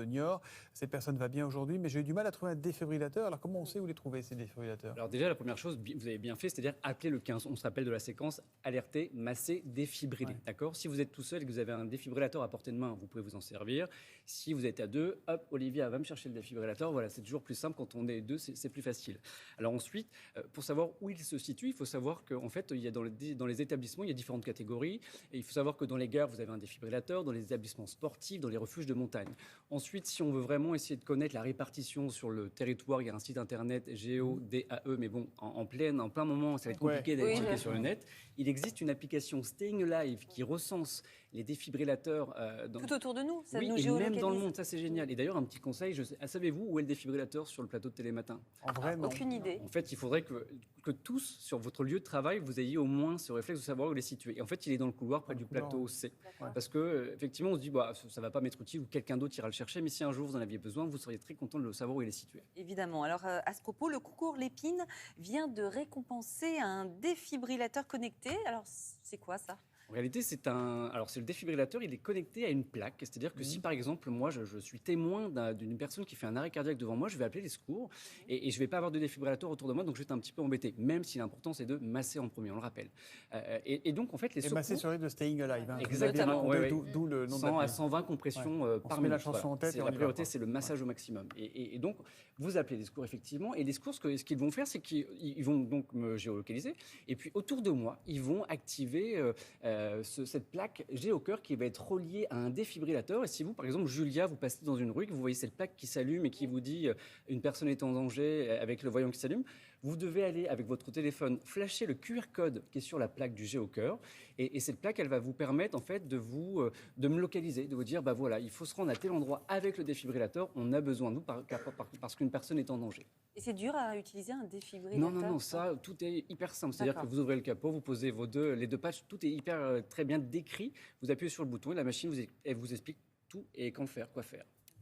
de Niort. Cette personne va bien aujourd'hui, mais j'ai eu du mal à trouver un défibrillateur. Alors comment on sait où les trouver, ces défibrillateurs? Alors déjà, la première chose, vous avez bien fait, c'est-à-dire appeler le 15. On se rappelle de la séquence alerter, masser, défibriller. Ouais. D'accord. Si vous êtes tout seul et que vous avez un défibrillateur à portée de main, vous pouvez vous en servir. Si vous êtes à deux, hop, Olivia va me chercher le défibrillateur. Voilà, c'est toujours plus simple quand on est deux, c'est plus facile. Alors ensuite, pour savoir où il se situe, il faut savoir qu'en fait, il y a dans les établissements, il y a différentes catégories. Et il faut savoir que dans les gares, vous avez un défibrillateur, dans les établissements sportifs, dans les refuges de montagne. Ensuite, si on veut vraiment essayer de connaître la répartition sur le territoire, il y a un site internet GeoDAE, mais bon, en plein moment, ça va être compliqué d'aller checker sur le net. Il existe une application Staying Alive qui recense les défibrillateurs tout autour de nous, ça oui, nous et géolocalise. même dans le monde, ça c'est génial. Et d'ailleurs, un petit conseil, savez-vous où est le défibrillateur sur le plateau de Télématin? En vrai, non. Aucune idée. En fait, il faudrait que tous, sur votre lieu de travail, vous ayez au moins ce réflexe de savoir où il est situé. Et en fait, il est dans le couloir près du plateau C. Parce que, effectivement, on se dit, bah, ça ne va pas m'être utile ou quelqu'un d'autre ira le chercher, mais si un jour vous en aviez besoin, vous seriez très content de le savoir où il est situé. Évidemment. Alors, à ce propos, le concours Lépine vient de récompenser un défibrillateur connecté. Alors, c'est quoi ça ? En réalité, c'est le défibrillateur, il est connecté à une plaque. C'est-à-dire que si, par exemple, moi, je suis témoin d'une personne qui fait un arrêt cardiaque devant moi, je vais appeler les secours et je ne vais pas avoir de défibrillateur autour de moi, donc je vais être un petit peu embêté, même si l'important, c'est de masser en premier, on le rappelle. Et donc, en fait, les secours... masser sur de Staying Alive. Hein. Exactement. D'où le nom de 100 à 120 compressions par minute. La chanson en tête et la priorité, c'est le massage au maximum. Et donc, vous appelez les secours, effectivement. Et les secours, ce qu'ils vont faire, c'est qu'ils vont donc me géolocaliser. Et puis, autour de moi, ils vont activer cette plaque Géocœur qui va être reliée à un défibrillateur. Et si vous, par exemple, Julia, vous passez dans une rue, que vous voyez cette plaque qui s'allume et qui vous dit une personne est en danger avec le voyant qui s'allume, vous devez aller avec votre téléphone flasher le QR code qui est sur la plaque du Géocœur. Et cette plaque, elle va vous permettre en fait de me localiser, de vous dire bah voilà, il faut se rendre à tel endroit avec le défibrillateur. On a besoin de vous parce qu'une personne est en danger. Et c'est dur à utiliser un défibrillateur? Non, ça, tout est hyper simple. C'est-à-dire que vous ouvrez le capot, vous posez les deux patchs, tout est hyper très bien décrit. Vous appuyez sur le bouton et la machine elle vous explique tout et quand faire, quoi faire.